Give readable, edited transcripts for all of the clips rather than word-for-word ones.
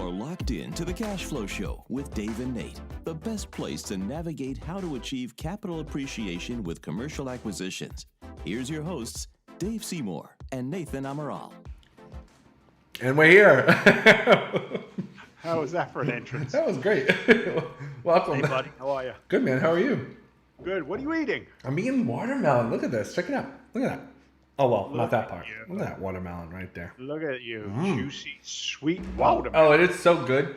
are locked in to the Cash Flow Show with Dave and Nate, the best place to navigate how to achieve capital appreciation with commercial acquisitions. Here's your hosts, Dave Seymour and Nathan Amaral. And we're here. How was that for an entrance? That was great. Welcome. Hey, buddy. How are you? Good, man. How are you? Good. What are you eating? I'm eating watermelon. Look at this. Check it out. Look at that. Oh, well, not that part. you. Look at that watermelon right there. Look at you. Juicy, sweet watermelon. Oh, it is so good.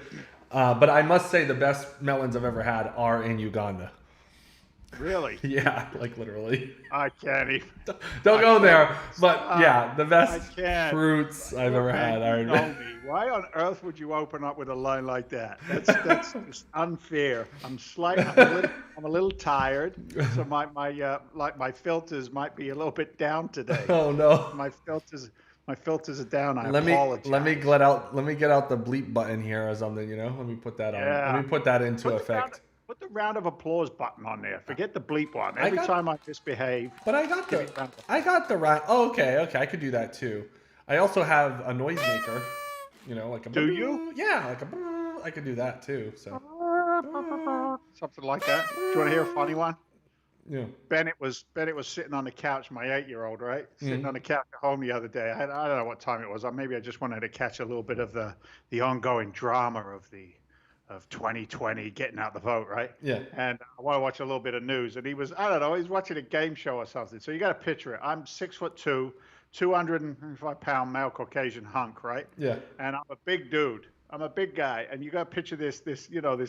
But I must say the best melons I've ever had are in Uganda. Really? Yeah, like literally. I can't even. Don't go there. But yeah, the best can't. fruits I've ever had are You know me. Why on earth would you open up with a line like that? That's just unfair. I'm a little tired, so my filters might be a little bit down today. Oh no. My filters are down. I Let apologize. me get out the bleep button here or something, you know? Let me put that on. Yeah. Let me put that into effect. Put the round of applause button on there. Forget the bleep one. Every time I misbehave. But I got the round. Oh, okay. I could do that too. I also have a noisemaker, you know, like a. Do you? Yeah, like a. I could do that too. So. Something like that. Do you want to hear a funny one? Yeah. Bennett was sitting on the couch, my 8-year-old, right? Sitting on the couch at home the other day. I don't know what time it was. Maybe I just wanted to catch a little bit of the ongoing drama of 2020 getting out the vote, right? Yeah. And I want to watch a little bit of news. And he was watching a game show or something. So you got to picture it. I'm 6'2", 205-pound male Caucasian hunk, right? Yeah. And I'm a big dude. I'm a big guy, and you got to picture this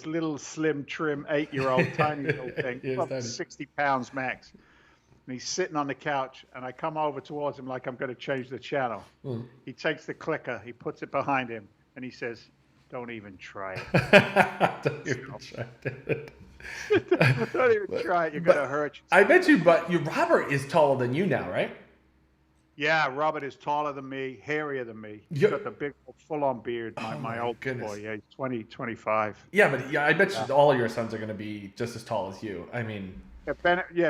little slim, trim 8-year-old tiny little thing, probably 60 pounds max. And he's sitting on the couch, and I come over towards him like I'm going to change the channel. He takes the clicker, he puts it behind him, and he says, "Don't even try it." Don't even try it. Don't even try it. You're going to hurt yourself. I bet you, but Robert is taller than you now, right? Yeah, Robert is taller than me, hairier than me. He's got the big, full-on beard. My old goodness. boy, yeah, he's 20, 25. Yeah, but I bet you all of your sons are going to be just as tall as you. I mean,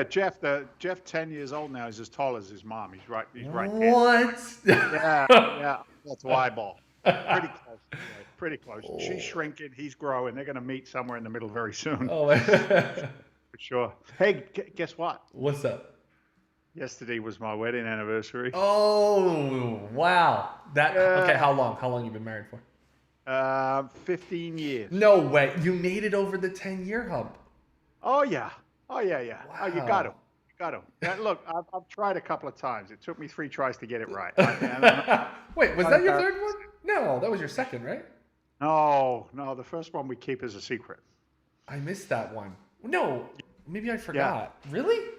Jeff, 10 years old now, is as tall as his mom. He's right there. What? Yeah, that's eyeball. Pretty close. Yeah, pretty close. She's shrinking. He's growing. They're going to meet somewhere in the middle very soon. Oh, for sure. Hey, guess what? What's up? Yesterday was my wedding anniversary. Oh, wow. Okay, how long? How long you been married for? 15 years. No way. You made it over the 10-year hump. Oh, yeah. Wow. Oh, you got to. Look, I've tried a couple of times. It took me 3 tries to get it right. Wait, was that your third one? No, that was your second, right? No, the first one we keep as a secret. I missed that one. No, maybe I forgot. Yeah. Really?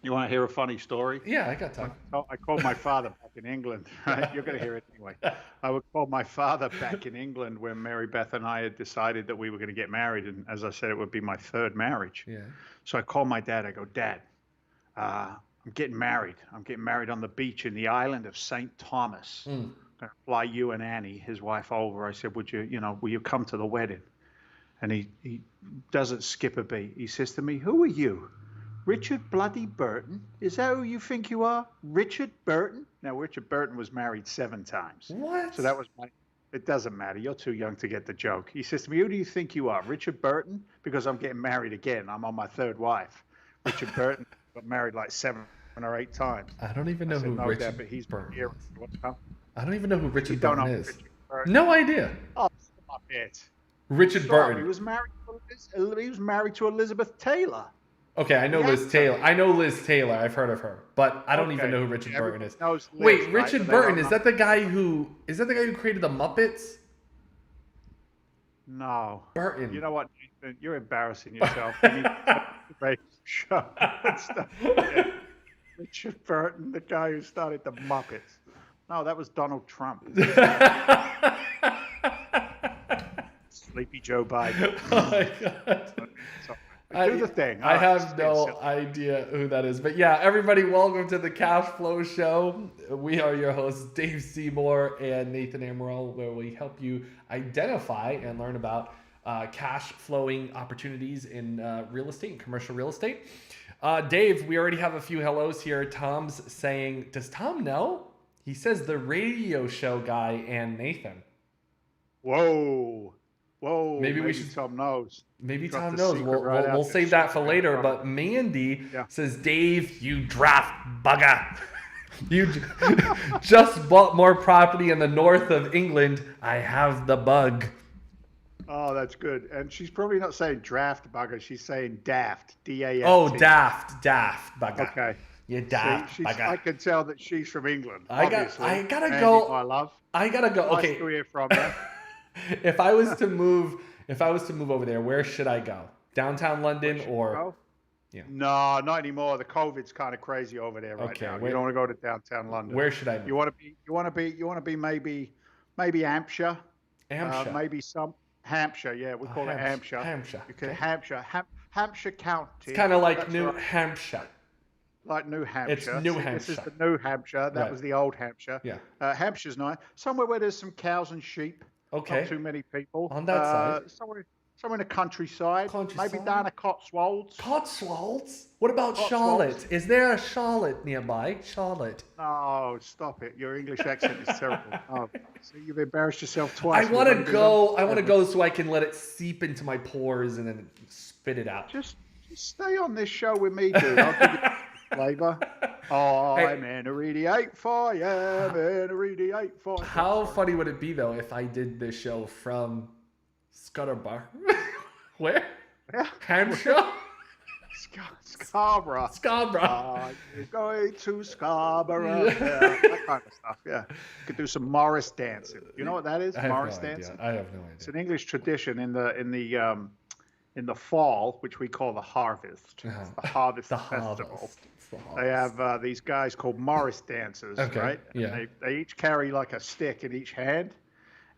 You want to hear a funny story? Yeah, I got time. I called my father back in England. Right? You're going to hear it anyway. I would call my father back in England when Mary Beth and I had decided that we were going to get married. And as I said, it would be my 3rd marriage. Yeah. So I called my dad. I go, "Dad, I'm getting married. I'm getting married on the beach in the island of St. Thomas. I'm going to fly you and Annie, his wife, over." I said, will you come to the wedding? And he doesn't skip a beat. He says to me, "Who are you? Richard bloody Burton? Is that who you think you are? Richard Burton?" Now, Richard Burton was married 7 times. What? So that was it doesn't matter. You're too young to get the joke. He says to me, "Who do you think you are? Richard Burton?" Because I'm getting married again. I'm on my 3rd wife. Richard Burton got married like 7 or 8 times. I don't even know who Richard Burton is. I don't even know who Richard Burton is. No idea. Oh, stop it. Richard Burton. He was married to Elizabeth Taylor. Okay, I know Liz Taylor. I know Liz Taylor. I've heard of her, but I don't even know who Richard Burton is. Wait, Richard Burton, is that the guy who created the Muppets? No. Burton. You know what, Nathan? You're embarrassing yourself. You need to shut up. Yeah. Richard Burton, the guy who started the Muppets. No, that was Donald Trump. Sleepy Joe Biden. Oh my God. Do the thing. I have no idea who that is. But yeah, everybody, welcome to the Cash Flow Show. We are your hosts, Dave Seymour and Nathan Amaral, where we help you identify and learn about cash flowing opportunities in real estate and commercial real estate. Dave, we already have a few hellos here. Tom's saying, does Tom know? He says the radio show guy and Nathan. Whoa. Whoa. Maybe we should. Tom knows. Maybe Dropped Tom the knows. secret We'll, right we'll, out we'll there. save that for Secret later. right But out. Mandy Yeah. says, Dave, you draft bugger. You just bought more property in the north of England. I have the bug. Oh, that's good. And she's probably not saying draft bugger. She's saying daft. D-A-F-T. Oh, daft bugger. Okay. You daft See, bugger. I can tell that she's from England. I Obviously. gotta Mandy, go. my love. I gotta go. Nice Okay. to hear from you. If I was to move over there, where should I go? Downtown London or? Go? Yeah. No, not anymore. The COVID's kind of crazy over there right Okay, now. where- You don't want to go to downtown London. Where should I move? You want to be maybe Hampshire. Hampshire. Maybe some Hampshire. Yeah, we call it Hampshire. Hampshire. You can Okay. Hampshire County. It's kind of like That's New right. Hampshire. Like New Hampshire. It's New See, Hampshire. This is the New Hampshire. That Right. was the old Hampshire. Yeah. Hampshire's nice. Somewhere where there's some cows and sheep. Okay. Not too many people. On that side. Somewhere in the countryside. Countryside. Maybe down the Cotswolds. Cotswolds? What about Cotswolds. Charlotte? Is there a Charlotte nearby? Charlotte. No, stop it. Your English accent is terrible. Oh, so you've embarrassed yourself twice. I want to go. I want to go so I can let it seep into my pores and then spit it out. Just stay on this show with me, dude. I'll give you flavour. Oh, Hey. I'm in a really 8 for you. I'm in a really 8 for you. How funny would it be though if I did this show from Scudderbar? Where? Yeah. Hampshire? Scarborough. Scarborough. You're going to Scarborough. Yeah, that kind of stuff. Yeah. You could do some Morris dancing. You know what that is? I have Morris no dancing. idea. I have no It's idea. an English tradition in the fall, which we call the harvest. It's the harvest The festival. harvest. It's the They harvest. have these guys called Morris dancers, Okay, right? And yeah. They each carry like a stick in each hand,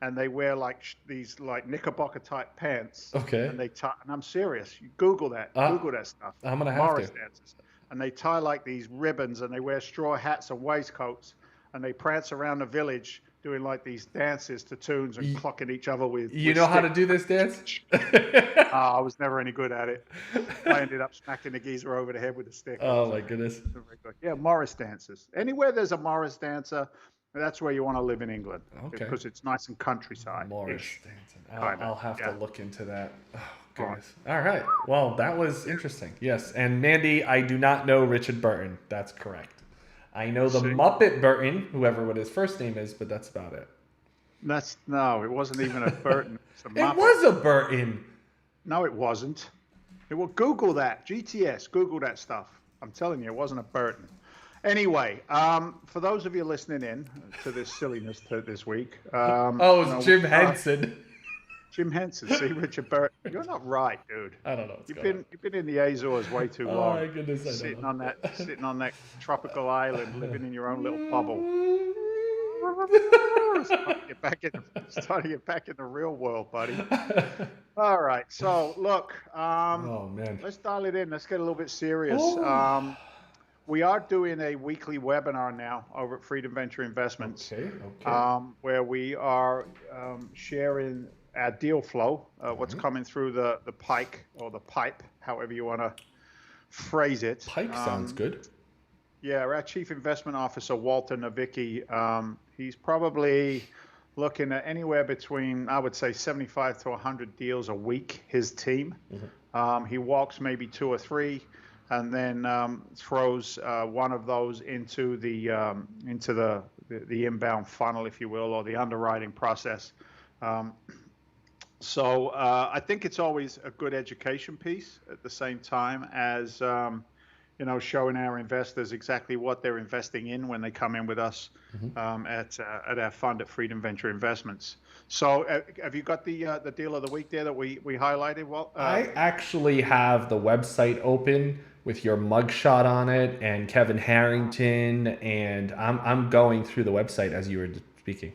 and they wear like these like knickerbocker type pants. Okay. And they tie. And I'm serious. You Google that. Google that stuff. I'm gonna have Morris to. dancers, and they tie like these ribbons, and they wear straw hats and waistcoats, and they prance around the village doing like these dances to tunes and clocking each other with. You know how to do this dance? I was never any good at it. I ended up smacking the geezer over the head with a stick. Oh my goodness. Yeah, Morris dancers. Anywhere there's a Morris dancer, that's where you want to live in England. Okay. Because it's nice and countryside. Morris dancing. Kinda, I'll have yeah. to look into that. Oh, goodness. All right. Well, that was interesting. Yes. And Mandy, I do not know Richard Burton. That's correct. I know the See. Muppet Burton, whoever what his first name is, but that's about it. No, it wasn't even a Burton. It's a It Muppet. was a Burton. No, it wasn't. Google that. GTS. Google that stuff. I'm telling you, it wasn't a Burton. Anyway, for those of you listening in to this silliness this week. Oh, it's Jim Henson. Jim Henson. See, Richard Burton. You're not right, dude. I don't know. What's You've going been in the Azores way too on. long. Oh my goodness, I sitting don't know. on that tropical island, living in your own little bubble. Starting to get back in the real world, buddy. All right, so look, Oh man. let's dial it in. Let's get a little bit serious. Oh. We are doing a weekly webinar now over at Freedom Venture Investments, Okay. where we are sharing our deal flow, what's coming through the pike or the pipe, however you want to phrase it. Pike sounds good. Yeah, our Chief Investment Officer, Walter Nowicki, he's probably looking at anywhere between, I would say, 75 to 100 deals a week, his team. He walks maybe 2 or 3 and then throws one of those into the inbound funnel, if you will, or the underwriting process. So I think it's always a good education piece at the same time as showing our investors exactly what they're investing in when they come in with us at our fund at Freedom Venture Investments. So have you got the deal of the week there that we highlighted? Well, I actually have the website open with your mugshot on it and Kevin Harrington, and I'm going through the website as you were speaking.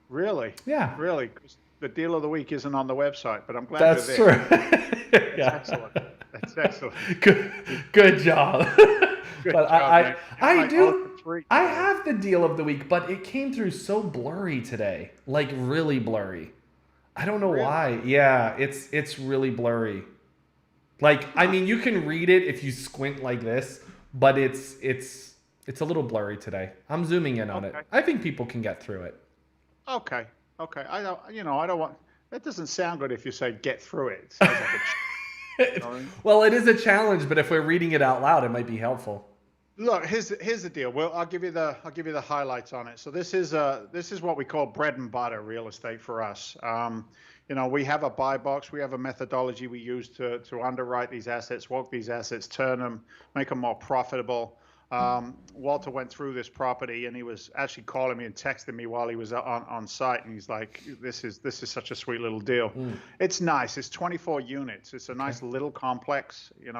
Really? Yeah. Really? 'Cause the deal of the week isn't on the website, but I'm glad That's you're there. true. Yeah. Excellent. That's excellent. Good job. Good But job, man. I Like do. all for three. I have the deal of the week, but it came through so blurry today, like really blurry. I don't know Really? why. Yeah, it's really blurry. Like, I mean, you can read it if you squint like this, but it's a little blurry today. I'm zooming in on it. Okay. I think people can get through it. Okay. Okay. I don't want. That doesn't sound good if you say get through it. It sounds like a. You know what I mean? Well, it is a challenge, but if we're reading it out loud, it might be helpful. Look, here's the deal. Well, I'll give you the highlights on it. So this is what we call bread and butter real estate for us. We have a buy box. We have a methodology we use to underwrite these assets, walk these assets, turn them, make them more profitable. Walter went through this property, and he was actually calling me and texting me while he was on site, and he's like, "This is such a sweet little deal." It's nice. It's 24 units. It's a nice little complex. It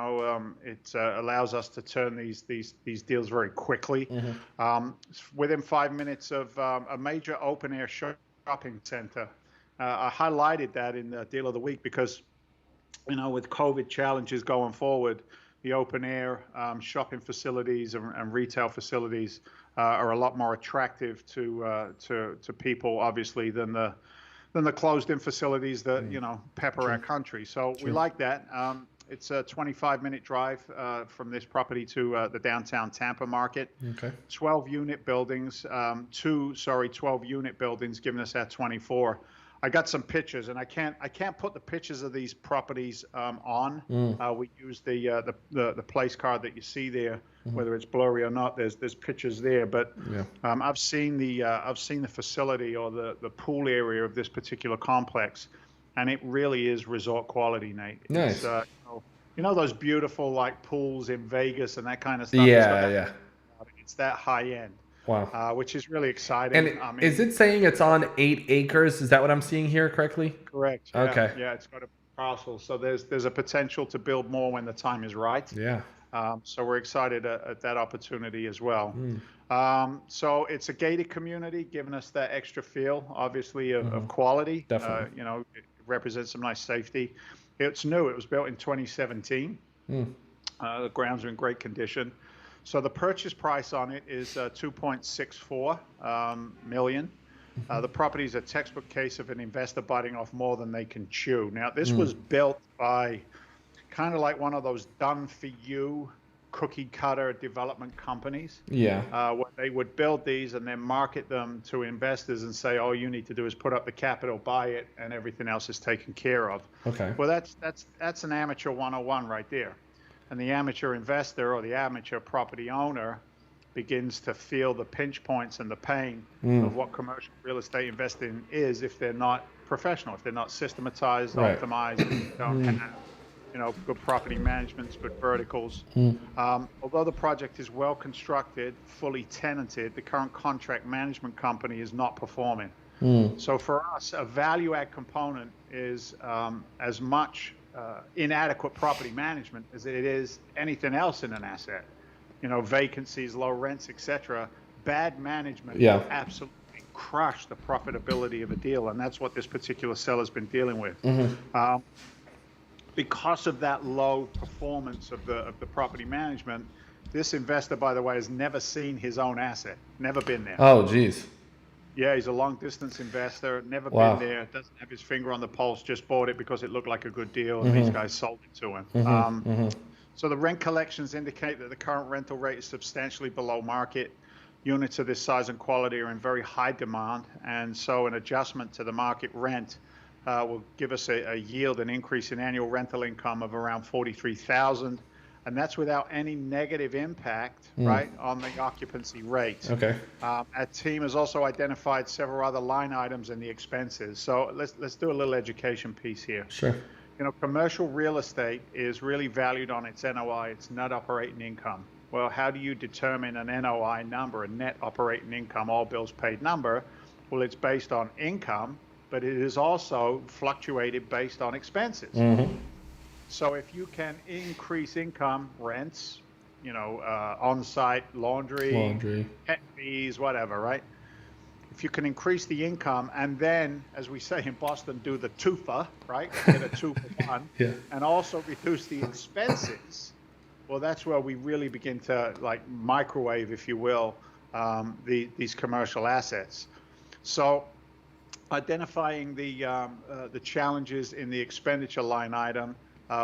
allows us to turn these deals very quickly. Within 5 minutes of a major open air shopping center. I highlighted that in the deal of the week because, with COVID challenges going forward, the open air shopping facilities and retail facilities are a lot more attractive to people, obviously, than the closed-in facilities that pepper our country. So we like that. It's a 25-minute drive from this property to the downtown Tampa market. Okay. 12-unit buildings, 12-unit buildings, giving us that 24. I got some pictures, and I can't put the pictures of these properties on. We use the place card that you see there, whether it's blurry or not. There's pictures there, but I've seen the facility or the pool area of this particular complex, and it really is resort quality, Nate. Nice. It's, those beautiful like pools in Vegas and that kind of stuff. Yeah. It's that high end. Wow. Which is really exciting. And is it saying it's on 8 acres? Is that what I'm seeing here correctly? Correct. Yeah. Okay. Yeah, it's got a parcel. So there's a potential to build more when the time is right. Yeah. So we're excited at that opportunity as well. So it's a gated community, giving us that extra feel, obviously, of quality. Definitely. It represents some nice safety. It's new. It was built in 2017. The grounds are in great condition. So the purchase price on it is $2.64 million. The property is a textbook case of an investor biting off more than they can chew. Now, this was built by kind of like one of those done-for-you cookie cutter development companies. Yeah. Where they would build these and then market them to investors and say, all you need to do is put up the capital, buy it, and everything else is taken care of. Okay. Well, that's an amateur 101 right there. And the amateur investor or the amateur property owner begins to feel the pinch points and the pain of what commercial real estate investing is if they're not professional, if they're not systematized, optimized, don't have good property management, good verticals. Although the project is well constructed, fully tenanted, the current contract management company is not performing. So for us, a value add component is as much inadequate property management as it is anything else in an asset. Vacancies, low rents, etc. Bad management will absolutely crush the profitability of a deal, and that's what this particular seller's been dealing with. Because of that low performance of the property management, this investor, by the way, has never seen his own asset, never been there. Oh, geez. Yeah, he's a long-distance investor, never been there, doesn't have his finger on the pulse, just bought it because it looked like a good deal, and these guys sold it to him. So the rent collections indicate that the current rental rate is substantially below market. Units of this size and quality are in very high demand, and so an adjustment to the market rent will give us a yield, an increase in annual rental income of around $43,000. And that's without any negative impact, right, on the occupancy rate. Okay. Our team has also identified several other line items in the expenses. So let's do a little education piece here. Sure. Commercial real estate is really valued on its NOI, its net operating income. Well, how do you determine an NOI number, a net operating income, all bills paid number? Well, it's based on income, but it is also fluctuated based on expenses. So if you can increase income, rents, on-site laundry, pet fees, whatever, right? If you can increase the income and then, as we say in Boston, do the twofer, right? Get a 2 for 1, and also reduce the expenses, well, that's where we really begin to microwave, if you will, these commercial assets. So identifying the challenges in the expenditure line item,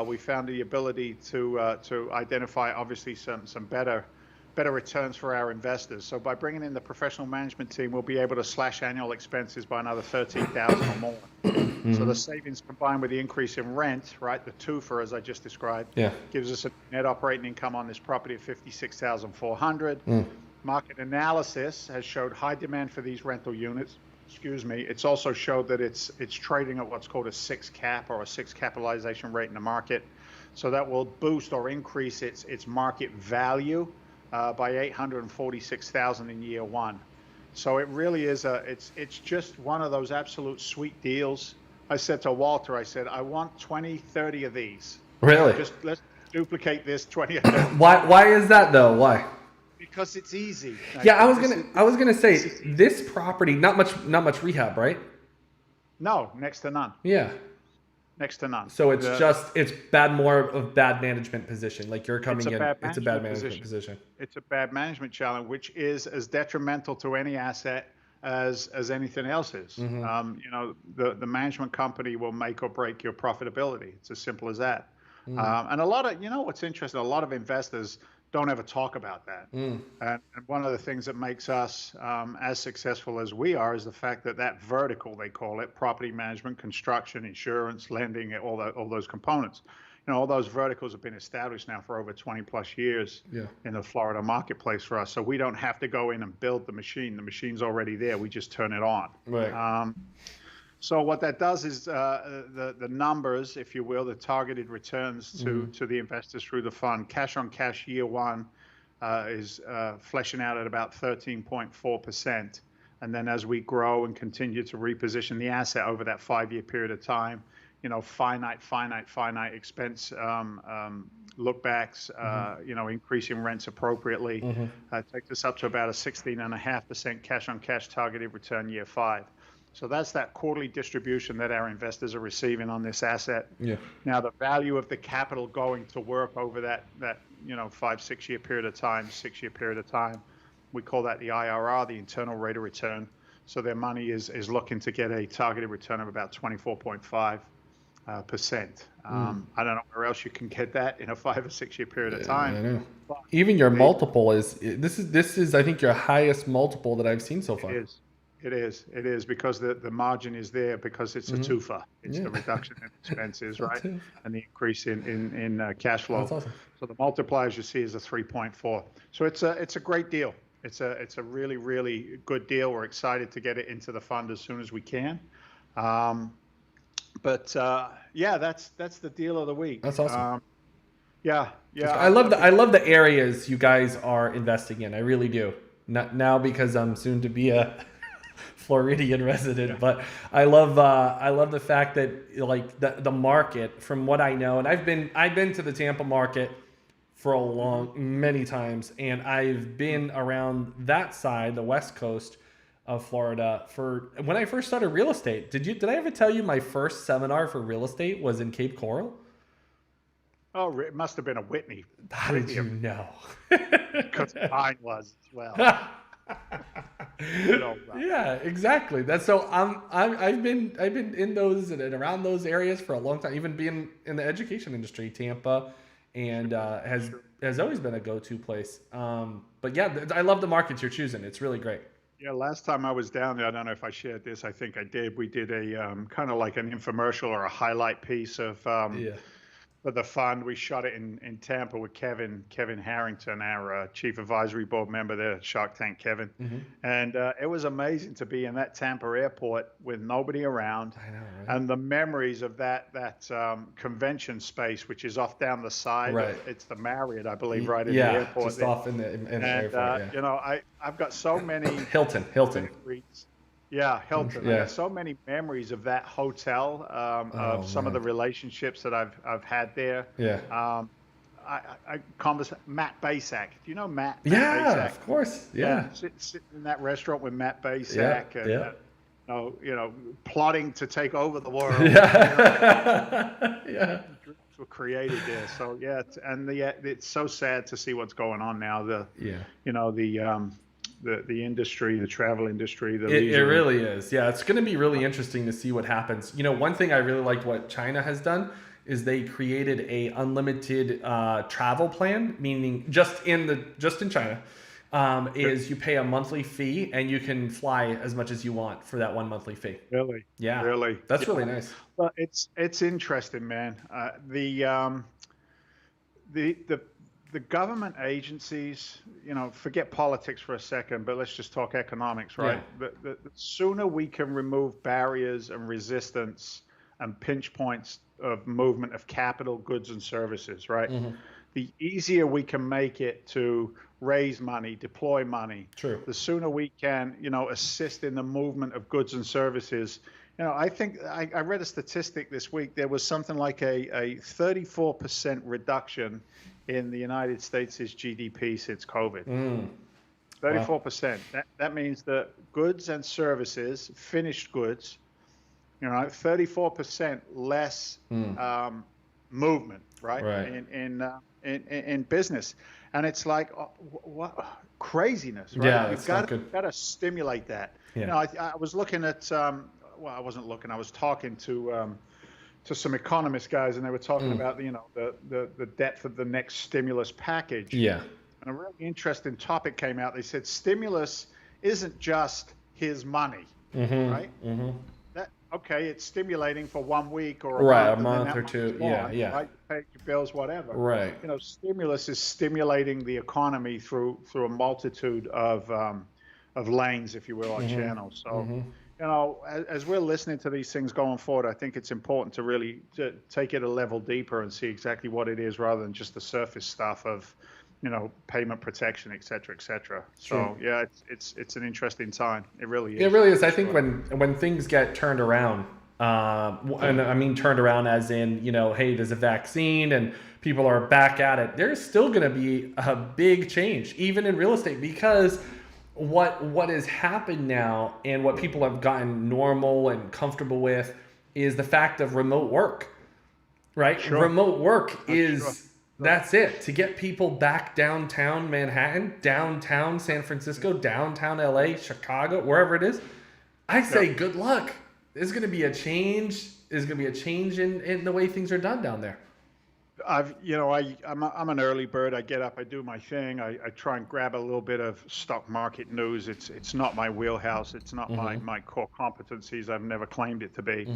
we found the ability to identify obviously some better better returns for our investors. So by bringing in the professional management team, we'll be able to slash annual expenses by another 13,000 or more. So the savings combined with the increase in rent, right, the twofer as I just described, gives us a net operating income on this property of 56,400. Market analysis has showed high demand for these rental units. It's also showed that it's trading at what's called a 6 cap or a 6 capitalization rate in the market. So that will boost or increase its market value by 846,000 in year one. So it really is it's just one of those absolute sweet deals. I said to Walter, I want 20, 30 of these. Really? Just let's duplicate this 20 or 30. Why is that though? Why? Because it's easy. Yeah, I was gonna say this property, not much rehab, right? No, next to none. Yeah. Next to none. So it's more of bad management position. Like you're coming in, it's a bad management position. It's a bad management challenge, which is as detrimental to any asset as anything else is. The management company will make or break your profitability. It's as simple as that. And a lot of, what's interesting, a lot of investors don't ever talk about that. And one of the things that makes us as successful as we are is the fact that vertical, they call it, property management, construction, insurance, lending, all those components. All those verticals have been established now for over 20 plus years in the Florida marketplace for us. So we don't have to go in and build the machine. The machine's already there. We just turn it on. Right. So what that does is the numbers, if you will, the targeted returns to the investors through the fund, cash on cash year one is fleshing out at about 13.4%. And then as we grow and continue to reposition the asset over that 5-year period of time, finite expense lookbacks, increasing rents appropriately, takes us up to about a 16.5% cash on cash targeted return year 5. So that's that quarterly distribution that our investors are receiving on this asset. Yeah. Now the value of the capital going to work over that 5-6 year period of time, 6-year period of time, we call that the IRR, the internal rate of return. So their money is looking to get a targeted return of about 24.5%. I don't know where else you can get that in a 5 or 6 year period of time. I know. Even your multiple is this is I think your highest multiple that I've seen so far. It is because the margin is there because it's a twofer. It's the reduction in expenses, right, and the increase in cash flow. That's awesome. So the multipliers you see is a 3.4. So it's a great deal. It's a really, really good deal. We're excited to get it into the fund as soon as we can. That's the deal of the week. That's awesome. Yeah. I love the areas you guys are investing in. I really do. Not now because I'm soon to be a Floridian resident, but I love the fact that like the market, from what I know, and I've been to the Tampa market for many times, and I've been around that side, the West Coast of Florida, for when I first started real estate. Did I ever tell you my first seminar for real estate was in Cape Coral? Oh, it must have been a Whitney. How did you know? Because mine was as well. Yeah, exactly. That's so. I've been in those and around those areas for a long time. Even being in the education industry, Tampa, and has always been a go-to place. But yeah, I love the markets you're choosing. It's really great. Yeah, last time I was down there, I don't know if I shared this. I think I did. We did a kind of like an infomercial or a highlight piece of for the fund. We shot it in Tampa with Kevin Harrington, our chief advisory board member there, Shark Tank Kevin. And it was amazing to be in that Tampa airport with nobody around. I know, right? And the memories of that convention space, which is off down the side. Right. It's the Marriott, I believe, right in the airport. Just off in the airport. I've got so many Hilton. memories. Yeah, Hilton. Yeah. I have so many memories of that hotel, of some of the relationships that I've had there. Yeah. I converse Matt Basak. Do you know Matt? Yeah, Basak? of course. Yeah. Sitting in that restaurant with Matt Basak. Plotting to take over the world. Yeah. Dreams were created there. So it's so sad to see what's going on now. The industry, the travel industry. It really is. Yeah, it's going to be really interesting to see what happens. One thing I really liked what China has done is they created a unlimited travel plan, meaning just in China. Is you pay a monthly fee and you can fly as much as you want for that one monthly fee. Really, Yeah, really. that's Yeah. really nice. Well, it's interesting, man. The the government agencies, forget politics for a second, but let's just talk economics, Yeah. right? The sooner we can remove barriers and resistance and pinch points of movement of capital, goods, and services, right? The easier we can make it to raise money, deploy money, True. the sooner we can, assist in the movement of goods and services. I think I read a statistic this week. There was something like a 34% reduction in the United States' GDP since COVID. 34%. That means that goods and services, finished goods, 34% less movement, right? In business, and it's like what craziness, right? Yeah, You've got to stimulate that. Yeah. I was looking at well, I wasn't looking. I was talking to some economist guys, and they were talking about the depth of the next stimulus package. Yeah. And a really interesting topic came out. They said stimulus isn't just his money, right? Okay, it's stimulating for 1 week or a month or two. Right? You pay your bills, whatever. Right. Stimulus is stimulating the economy through a multitude of lanes, if you will, or channels. So, as we're listening to these things going forward, I think it's important to really take it a level deeper and see exactly what it is, rather than just the surface stuff of, payment protection, et cetera, et cetera. So yeah, it's an interesting time. It really is. It really is. I think when things get turned around, and I mean turned around as in, hey, there's a vaccine and people are back at it, there's still going to be a big change, even in real estate, because what has happened now and what people have gotten normal and comfortable with is the fact of remote work, right? Sure. Remote work is... That's it. To get people back downtown Manhattan, downtown San Francisco, downtown LA, Chicago, wherever it is, I say good luck. There's going to be a change. There's going to be a change in the way things are done down there. I'm an early bird. I get up, I do my thing. I try and grab a little bit of stock market news. It's not my wheelhouse. It's not my core competencies. I've never claimed it to be.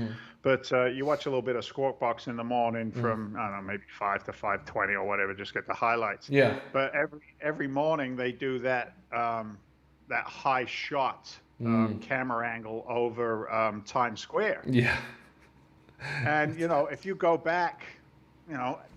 But you watch a little bit of Squawk Box in the morning from, I don't know, maybe 5 to 5:20 or whatever, just get the highlights. Yeah. But every morning they do that high shot camera angle over Times Square. Yeah. And, if you go back,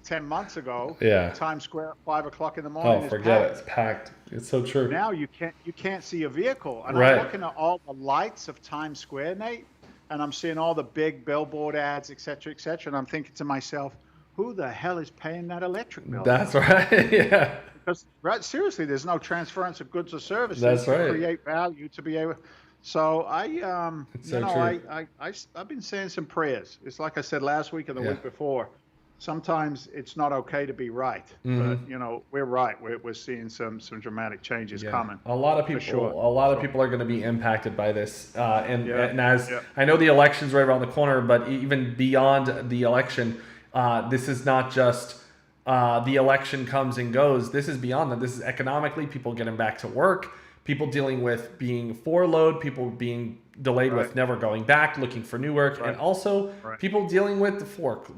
10 months ago, Times Square at 5 o'clock in the morning is forget packed. it. It's packed. It's so true. Now you can't see a vehicle. And Right. I'm looking at all the lights of Times Square, Nate, and I'm seeing all the big billboard ads, et cetera, and I'm thinking to myself, who the hell is paying that electric bill? That's right. Yeah. Because seriously, there's no transference of goods or services That's right. to create value to be able. So I've been saying some prayers. It's like I said last week and the week before. Sometimes it's not okay to be right, but we're right. We're seeing some dramatic changes coming. A lot of people, people are going to be impacted by this, and as I know the election's right around the corner, but even beyond the election, this is not just the election comes and goes. This is beyond that. This is economically people getting back to work, people dealing with being furloughed, people being delayed with never going back, looking for new work, and also people dealing with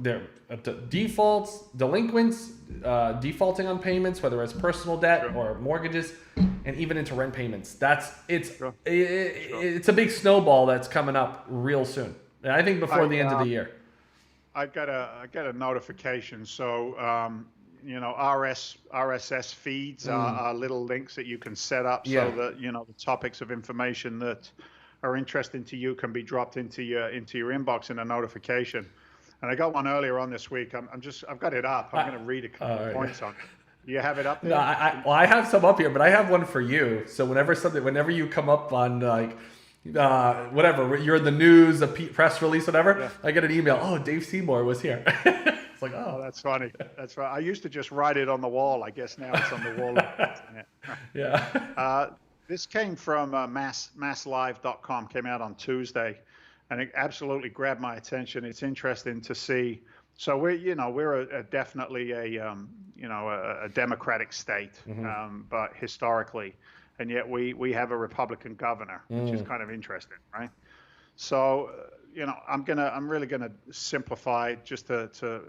their defaults, delinquents, defaulting on payments, whether it's personal debt or mortgages, and even into rent payments. It's a big snowball that's coming up real soon. And I think before the end of the year. I got a notification. So RSS feeds are little links that you can set up so that the topics of information that are interesting to you can be dropped into your inbox in a notification. And I got one earlier on this week. I've got it up. I'm going to read a couple of points on it. Do you have it up there? No, I have some up here, but I have one for you. So whenever you come up on whatever, you're in the news, a press release, whatever, I get an email. Oh, Dave Seymour was here. It's like, oh, that's funny. That's right. I used to just write it on the wall. I guess now it's on the wall. Yeah. This came from masslive.com, came out on Tuesday, and it absolutely grabbed my attention. It's interesting to see So we're definitely a democratic state, but historically, and yet we have a Republican governor, which is kind of interesting, right? So, I'm really gonna simplify just to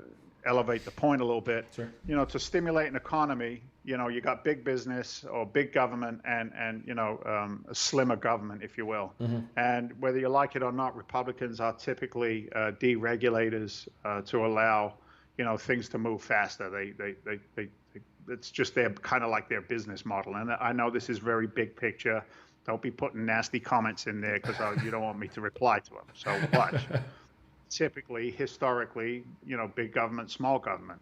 elevate the point a little bit. Sure. To stimulate an economy, you got big business or big government and a slimmer government, if you will. And whether you like it or not, Republicans are typically deregulators to allow things to move faster. They it's just their kind of like their business model. And I know this is very big picture. Don't be putting nasty comments in there because you don't want me to reply to them. So watch. Typically, historically, big government, small government.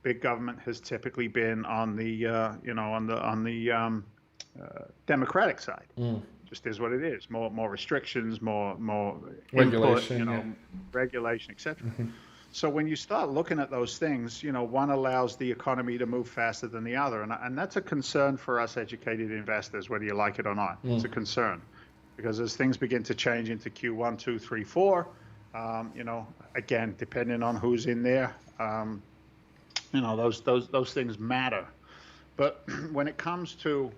Big government has typically been on the Democratic side. Just is what it is. More restrictions, more Regulation, input, regulation, etc. So when you start looking at those things, one allows the economy to move faster than the other. And that's a concern for us educated investors, whether you like it or not. It's a concern because as things begin to change into Q1, 2, 3, 4, again, depending on who's in there, those things matter. But when it comes to,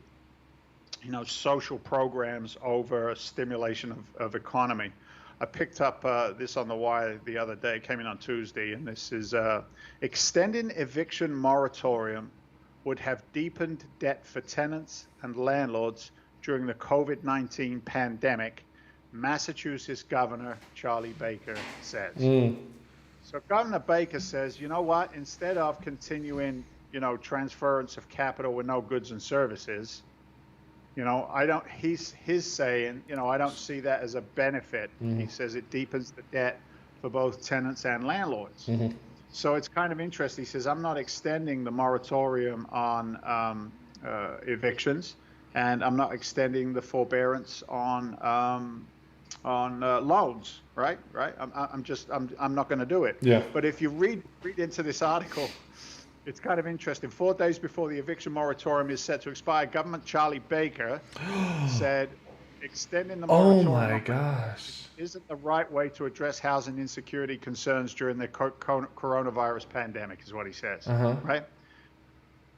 social programs over stimulation of economy, I picked up this on the wire the other day. It came in on Tuesday, and this is extending eviction moratorium would have deepened debt for tenants and landlords during the COVID-19 pandemic, Massachusetts Governor Charlie Baker says. So Governor Baker says, you know what? Instead of continuing, transference of capital with no goods and services, he's saying, I don't see that as a benefit. He says it deepens the debt for both tenants and landlords. So it's kind of interesting. He says, I'm not extending the moratorium on evictions, and I'm not extending the forbearance on loans, right? I'm not going to do it. Yeah. But if you read into this article, it's kind of interesting. 4 days before the eviction moratorium is set to expire, Governor Charlie Baker said extending the moratorium Oh my gosh. isn't the right way to address housing insecurity concerns during the coronavirus pandemic, is what he says, right?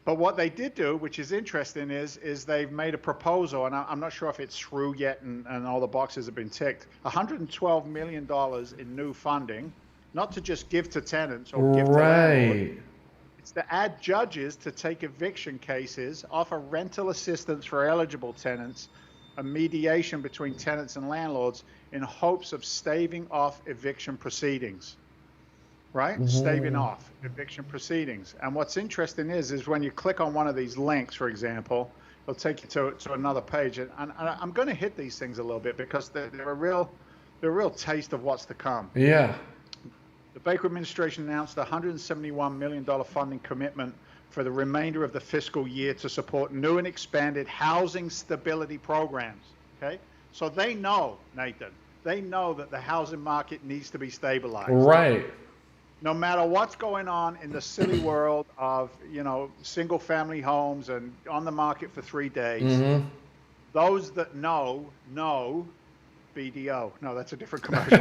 But what they did do, which is interesting, is they've made a proposal, and I'm not sure if it's through yet and all the boxes have been ticked, $112 million in new funding, not to just give to tenants or give to landlords. It's to add judges to take eviction cases, offer rental assistance for eligible tenants, and mediation between tenants and landlords in hopes of staving off eviction proceedings. Right? Staving off eviction proceedings. And what's interesting is when you click on one of these links, for example, it'll take you to another page. And I'm going to hit these things a little bit because they're a real taste of what's to come. Yeah. The Baker administration announced a $171 million funding commitment for the remainder of the fiscal year to support new and expanded housing stability programs. Okay? So they know, Nathan, that the housing market needs to be stabilized. Right. No matter what's going on in the silly world of, single family homes and on the market for 3 days, those that know, BDO. No, that's a different commercial.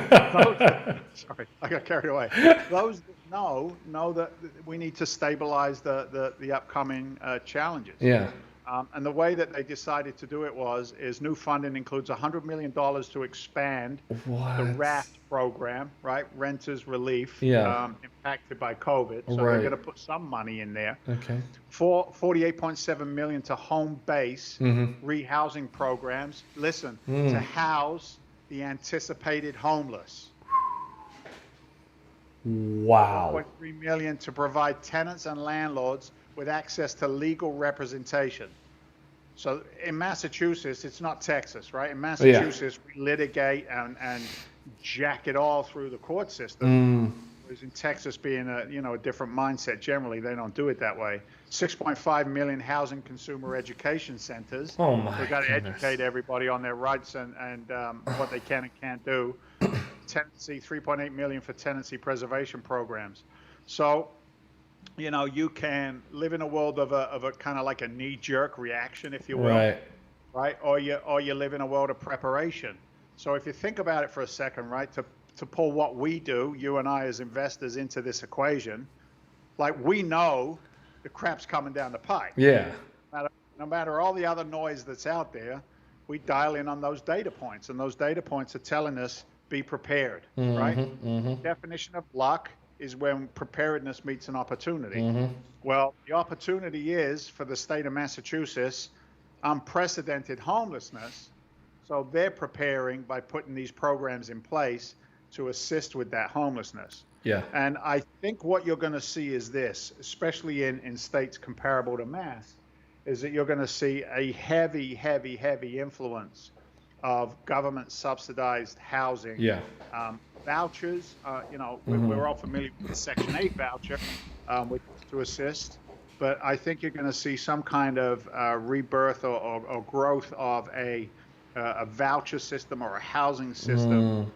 Sorry, I got carried away. Those that know that we need to stabilize the upcoming challenges. Yeah. And the way that they decided to do it is new funding includes $100 million to expand the RAFT program, right? Renters relief, impacted by COVID. So they're going to put some money in there. Okay. $48.7 million to home base rehousing programs. Listen, to house the anticipated homeless. Wow. $1.3 million to provide tenants and landlords with access to legal representation. So in Massachusetts, it's not Texas, right? In Massachusetts, we litigate and jack it all through the court system. Whereas in Texas, being a different mindset, generally they don't do it that way. 6.5 million housing consumer education centers. Oh my We've got to goodness. educate everybody on their rights and what they can and can't do. Tenancy, 3.8 million for tenancy preservation programs. So, you can live in a world of a kind of like a knee-jerk reaction, if you will, right? Or you live in a world of preparation. So if you think about it for a second, right, to pull what we do, you and I as investors, into this equation, like we know the crap's coming down the pipe. Yeah. No matter all the other noise that's out there, we dial in on those data points, and those data points are telling us be prepared, right? Definition of luck is when preparedness meets an opportunity. Well, the opportunity is for the state of Massachusetts unprecedented homelessness. So they're preparing by putting these programs in place to assist with that homelessness. Yeah. And I think what you're going to see is this, especially in states comparable to Mass, is that you're going to see a heavy, heavy, heavy influence of government subsidized housing. Yeah. Vouchers, we're all familiar with the Section 8 voucher, which is to assist. But I think you're going to see some kind of rebirth or growth of a voucher system or a housing system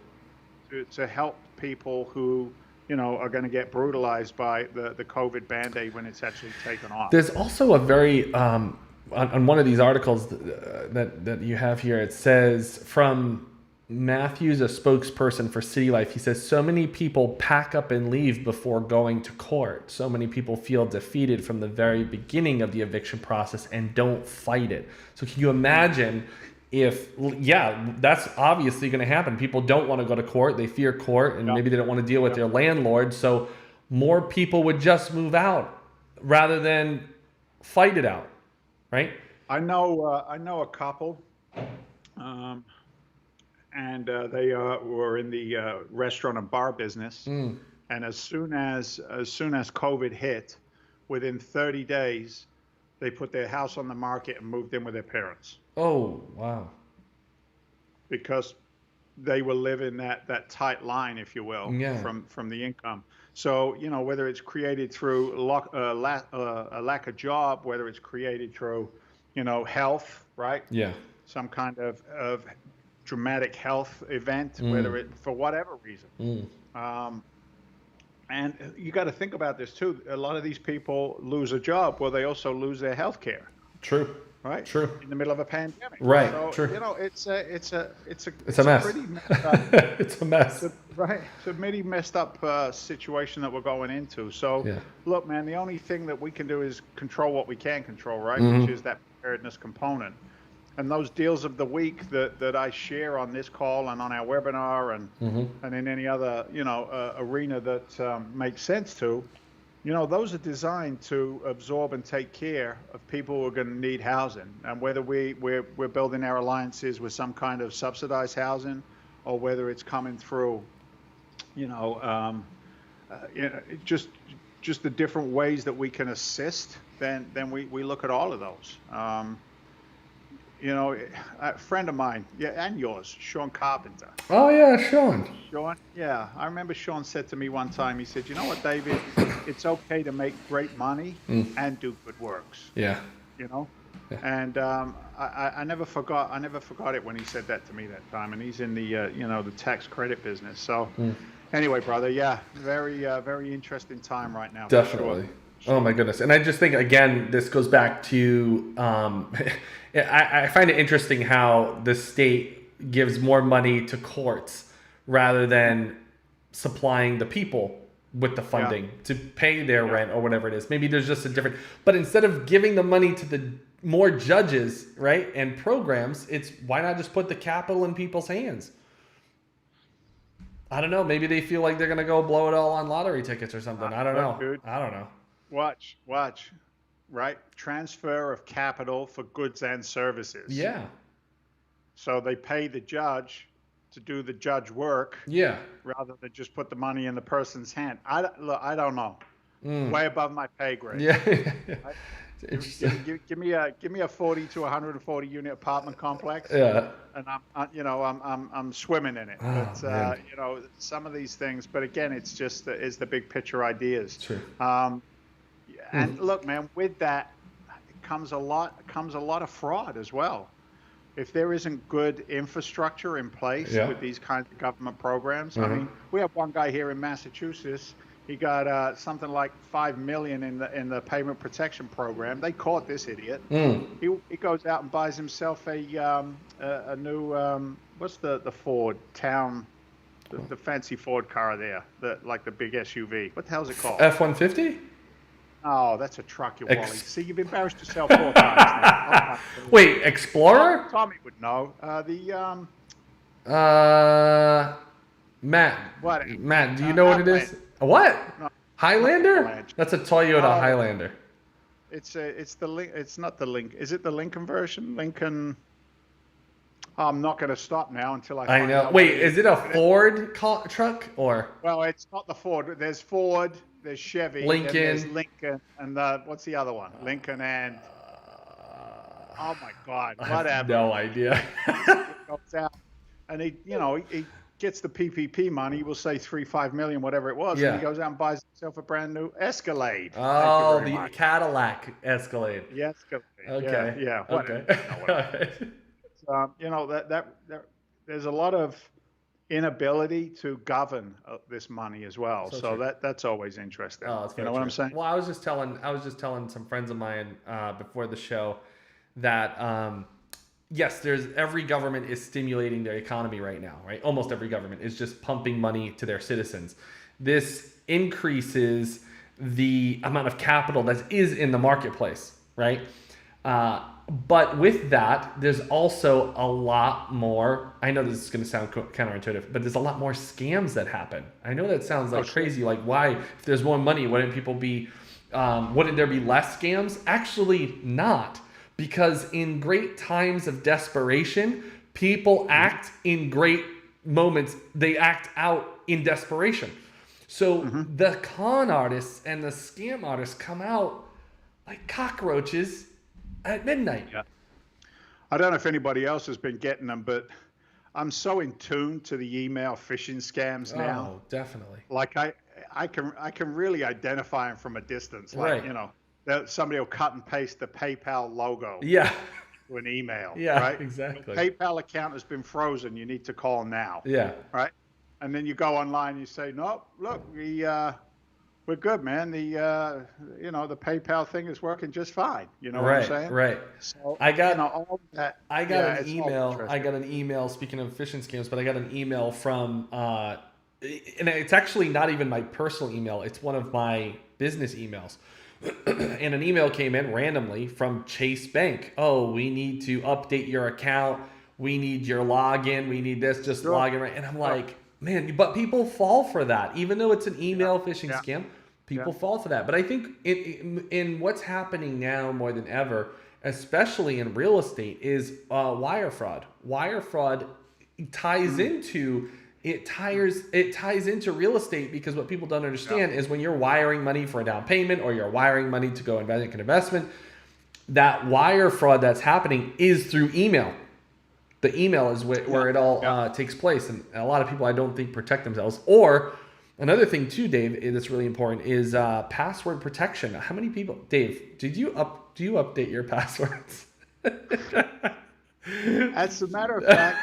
to help people who, are going to get brutalized by the COVID Band-Aid when it's actually taken off. There's also a very, on one of these articles that you have here, it says from Matthews, a spokesperson for City Life, he says, so many people pack up and leave before going to court. So many people feel defeated from the very beginning of the eviction process and don't fight it. So can you imagine that's obviously going to happen. People don't want to go to court. They fear court, and maybe they don't want to deal with their landlord. So more people would just move out rather than fight it out, right? I know a couple, and they were in the restaurant and bar business. And as soon as COVID hit, within 30 days, they put their house on the market and moved in with their parents. Oh, wow. Because they were living that tight line, if you will, from the income. So, whether it's created through a lack of job, whether it's created through, health, right? Yeah. Some kind of dramatic health event, whether it, for whatever reason. And you got to think about this too. A lot of these people lose a job. Well, they also lose their health care. True. Right. True. In the middle of a pandemic. Right. So, true. It's a mess. Pretty messed up, it's a mess. It's a pretty messed up situation that we're going into. So, look, man, the only thing that we can do is control what we can control, right? Which is that preparedness component. And those deals of the week that I share on this call and on our webinar and in any other arena that makes sense to, those are designed to absorb and take care of people who are going to need housing. And whether we're building our alliances with some kind of subsidized housing, or whether it's coming through, just the different ways that we can assist, then we look at all of those. A friend of mine, and yours, Sean Carpenter. Oh, yeah, Sean. Sean, yeah. I remember Sean said to me one time, he said, you know what, David, it's okay to make great money and do good works. Yeah. Yeah. And I never forgot it when he said that to me that time. And he's in the, the tax credit business. So anyway, brother, very, very interesting time right now. Definitely. Oh my goodness. And I just think, again, this goes back to, I find it interesting how the state gives more money to courts rather than supplying the people with the funding to pay their rent or whatever it is. Maybe there's just a different, but instead of giving the money to the more judges, right, and programs, it's why not just put the capital in people's hands? I don't know. Maybe they feel like they're going to go blow it all on lottery tickets or something. I don't know. Dude. I don't know. Watch, right? Transfer of capital for goods and services. Yeah. So they pay the judge to do the judge work. Yeah. Rather than just put the money in the person's hand. I don't know. Way above my pay grade. Yeah. Give me a 40 to 140 unit apartment complex. Yeah. And I'm swimming in it. But some of these things. But again, it's just it's the big picture ideas. True. And look, man, with that comes a lot of fraud as well. If there isn't good infrastructure in place with these kinds of government programs, I mean, we have one guy here in Massachusetts. He got something like $5 million in the payment protection program. They caught this idiot. He goes out and buys himself a new what's the Ford town The fancy Ford car there, like the big SUV. What the hell's it called? F-150? Oh, that's a truck, you Wally. See, you've embarrassed yourself 4 times now. Oh, wait, Explorer? Tommy would know. Matt. What? Matt, do you know what it is? What? No, Highlander? That's a Toyota Highlander. It's not the Lincoln. Is it the Lincoln version? Lincoln. Oh, I'm not going to stop now until I find out. Wait, is it a Ford truck or? Well, it's not the Ford. There's Ford, there's Chevy, Lincoln. There's Lincoln, and what's the other one? Lincoln and. Oh my God! Whatever. I have no idea. Goes out, and he gets the PPP money. We'll say 3-5 million, whatever it was. Yeah. And he goes out and buys himself a brand new Escalade. Oh, the Cadillac Escalade. The Escalade. Okay. Yeah. Okay. There's a lot of inability to govern this money as well. So that's always interesting. Oh, that's you know what I'm saying? Well, I was just telling some friends of mine before the show that yes, every government is stimulating their economy right now, right? Almost every government is just pumping money to their citizens. This increases the amount of capital that is in the marketplace, right? But with that, there's also a lot more. I know this is going to sound counterintuitive, but there's a lot more scams that happen. I know that sounds like crazy. Like, why, if there's more money, wouldn't there be less scams? Actually, not. Because in great times of desperation, people act in great moments. They act out in desperation. So the con artists and the scam artists come out like cockroaches at midnight. Yeah. I don't know if anybody else has been getting them, but I'm so in tune to the email phishing scams now. Oh, definitely. Like I can really identify them from a distance. Like, right. Somebody will cut and paste the PayPal logo. Yeah. To an email. Yeah, right? Exactly. The PayPal account has been frozen. You need to call now. Yeah. Right. And then you go online and you say, no, look, we're good, man. The the PayPal thing is working just fine. You know what I'm saying? Right. So I got all that. I got an email. I got an email. Speaking of phishing scams, but I got an email from and it's actually not even my personal email. It's one of my business emails. And an email came in randomly from Chase Bank. Oh, we need to update your account. We need your login. We need this. Just log in right. And I'm like, man, but people fall for that. Even though it's an email phishing scam, people fall for that. But I think in what's happening now more than ever, especially in real estate, is wire fraud. Wire fraud ties into real estate, because what people don't understand is when you're wiring money for a down payment or you're wiring money to go make an investment, that wire fraud that's happening is through email. The email is where it all takes place. And a lot of people, I don't think, protect themselves. Or another thing too, Dave, that's really important is password protection. How many people, Dave, do you update your passwords? As a matter of fact,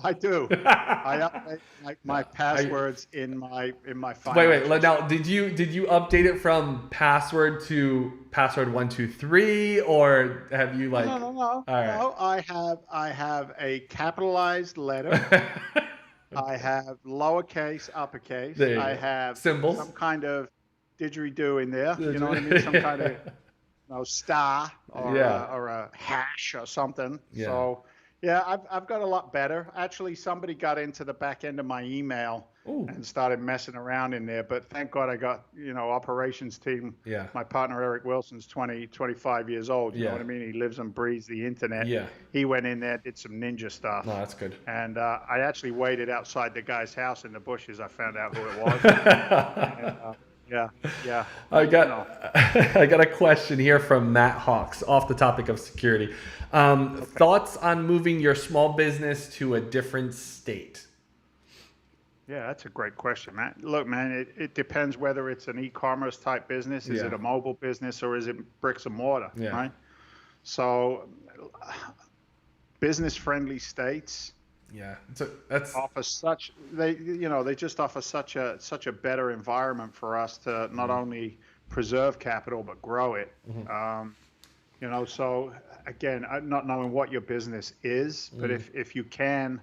I do. I update my passwords in my phone. Wait. Now, did you update it from password to password 123, or have you like? No. All right. No, I have a capitalized letter. I have lowercase, uppercase. I have symbols. Some kind of didgeridoo in there. You know what I mean? Some kind of star or a hash or something. Yeah. So I've got a lot better. Actually, somebody got into the back end of my email and started messing around in there. But thank God I got, operations team. Yeah. My partner, Eric Wilson's 25 years old. You know what I mean? He lives and breathes the internet. Yeah. He went in there, did some ninja stuff. No, that's good. And I actually waited outside the guy's house in the bushes. I found out who it was. Yeah. I got a question here from Matt Hawks off the topic of security. Thoughts on moving your small business to a different state? Yeah, that's a great question, Matt. Look, man, it depends whether it's an e-commerce type business, is it a mobile business, or is it bricks and mortar, right? So business-friendly states. Yeah, they just offer such a better environment for us to not only preserve capital but grow it. So again, not knowing what your business is, but if you can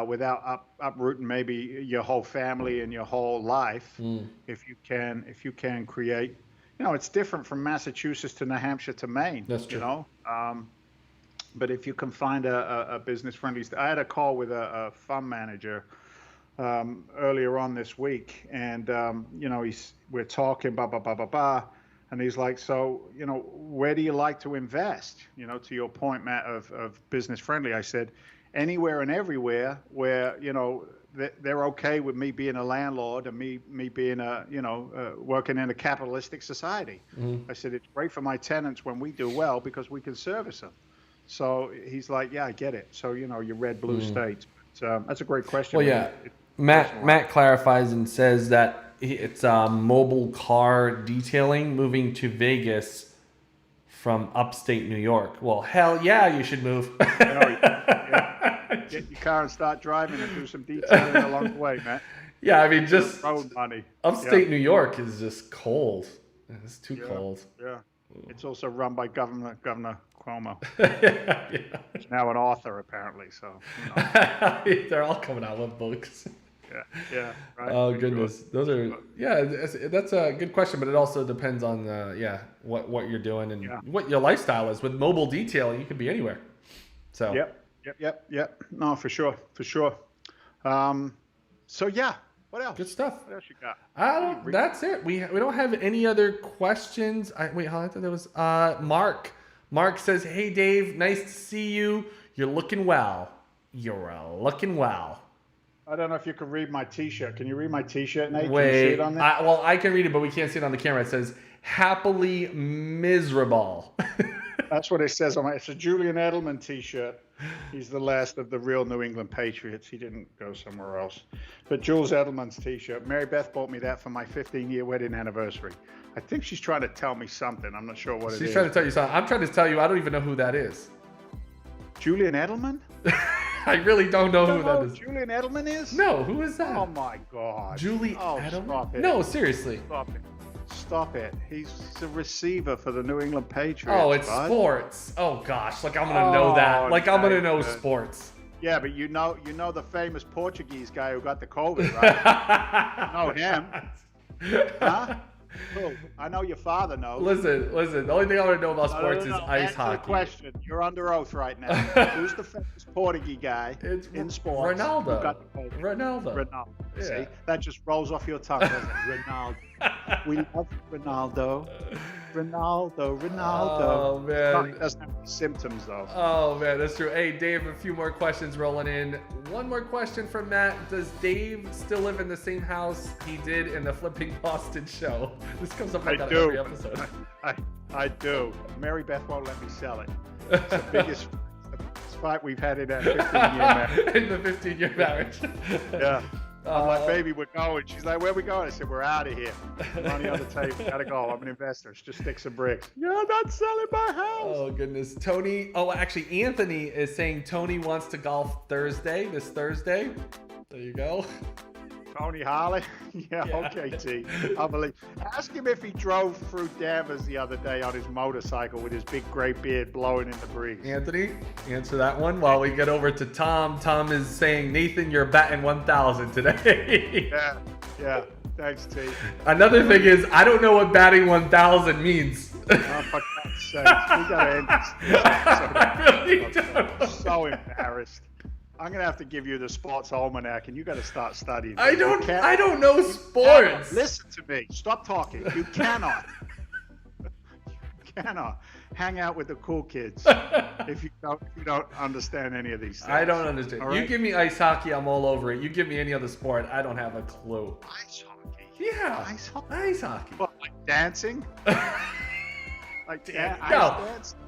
without uprooting maybe your whole family and your whole life. If you can create, it's different from Massachusetts to New Hampshire to Maine. That's true. But if you can find a business friendly, I had a call with a fund manager earlier on this week, and we're talking blah blah blah blah blah, and he's like, so where do you like to invest? To your point, Matt, of business friendly. I said, anywhere and everywhere where they're okay with me being a landlord and me being working in a capitalistic society. I said, it's great for my tenants when we do well because we can service them. So he's like, yeah, I get it. So your red blue states. But, that's a great question. Well, yeah. Matt clarifies and says that it's mobile car detailing moving to Vegas from upstate New York. Well, hell yeah, you should move. Get your car and start driving and do some detailing along the way, Matt. Yeah, I mean, just road money. Upstate New York is just cold. It's too cold. Yeah. It's also run by Governor Cuomo. Yeah. He's now an author, apparently. So they're all coming out with books. Yeah. Right. Oh goodness, those are that's a good question, but it also depends on what you're doing and what your lifestyle is. With mobile detailing, you could be anywhere. So Yep. No, for sure. So yeah. What else? Good stuff. What else you got? That's it. We don't have any other questions. I thought there was Mark. Mark says, "Hey Dave, nice to see you. You're looking well. You're looking well." I don't know if you can read my T-shirt. Can you read my T-shirt, Nate? Wait, can you see it on there? I can read it, but we can't see it on the camera. It says, "Happily miserable." That's what it says on my. It's a Julian Edelman T-shirt. He's the last of the real New England Patriots. He didn't go somewhere else. But Jules Edelman's T-shirt. Mary Beth bought me that for my 15-year wedding anniversary. I think she's trying to tell me something. I'm not sure what it is. She's trying to tell you something. I'm trying to tell you I don't even know who that is. Julian Edelman? I really don't know who that is. Julian Edelman is? No, who is that? Oh my God. Julie Edelman? Stop it. No, seriously. Stop it. He's a receiver for the New England Patriots. Oh, it's sports. Oh gosh, like I'm gonna know that. Like I'm gonna know sports. Yeah, but you know the famous Portuguese guy who got the COVID, right? You know him. Huh? Cool. I know your father knows. Listen. The only thing I want to know about sports is ice hockey. Answer the question. You're under oath right now. Who's the famous Portuguese guy in sports? Ronaldo. Ronaldo. Yeah. See, that just rolls off your tongue, doesn't it? Ronaldo. We love Ronaldo. Oh man, it doesn't have any symptoms though. Oh man, that's true. Hey Dave, a few more questions rolling in. One more question from Matt. Does Dave still live in the same house he did in the Flipping Boston show? This comes up like on every episode. I do. Mary Beth won't let me sell it. It's the biggest fight we've had in that 15-year marriage. In the 15-year marriage. Yeah. I'm like, baby, we're going. She's like, where are we going? I said, we're out of here. Money on the table. Gotta go. I'm an investor. It's just sticks and bricks. You're not selling my house. Oh, goodness. Actually, Anthony is saying Tony wants to golf this Thursday. There you go. Tony Harley? Yeah, okay, T. I believe. Ask him if he drove through Danvers the other day on his motorcycle with his big gray beard blowing in the breeze. Anthony, answer that one while we get over to Tom. Tom is saying, Nathan, you're batting 1,000 today. Yeah. Thanks, T. Another thing is, I don't know what batting 1,000 means. Oh, for God's sake. We gotta end this. I really don't. I'm so embarrassed. I'm gonna have to give you the sports almanac, and you got to start studying. I don't know sports. Listen to me. Stop talking. You cannot hang out with the cool kids if you don't understand any of these things. I don't understand. Right? You give me ice hockey, I'm all over it. You give me any other sport, I don't have a clue. Ice hockey. Yeah. Ice hockey. What, like dancing?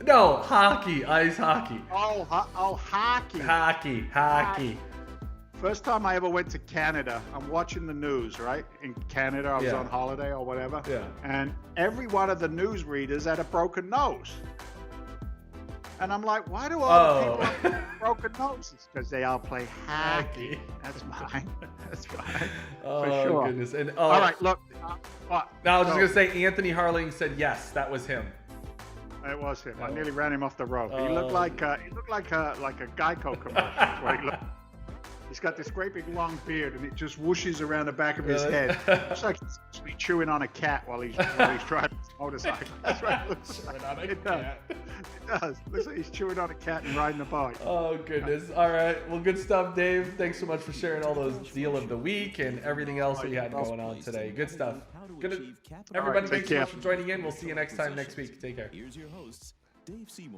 No, hockey, ice hockey. Oh, hockey. Hockey. First time I ever went to Canada, I'm watching the news, right? In Canada, I was on holiday or whatever. Yeah. And every one of the news readers had a broken nose. And I'm like, why do all the people have broken noses? Because they all play hockey. That's fine. Oh, for sure. Goodness. And, all right, look. I was just going to say, Anthony Harling said yes, that was him. It was him. I nearly ran him off the road. He looked like a Geico commercial. That's what he looked. He's got this great big long beard, and it just whooshes around the back of his head. It's like he's actually chewing on a cat while he's driving his motorcycle. That's right. It looks like. It does. Looks like he's chewing on a cat and riding a bike. Oh, goodness. All right. Well, good stuff, Dave. Thanks so much for sharing all those deal of the week and everything else we had going on today. Good stuff. Good. Everybody, thanks so much for joining in. We'll see you next time next week. Take care. Here's your hosts, Dave Seymour.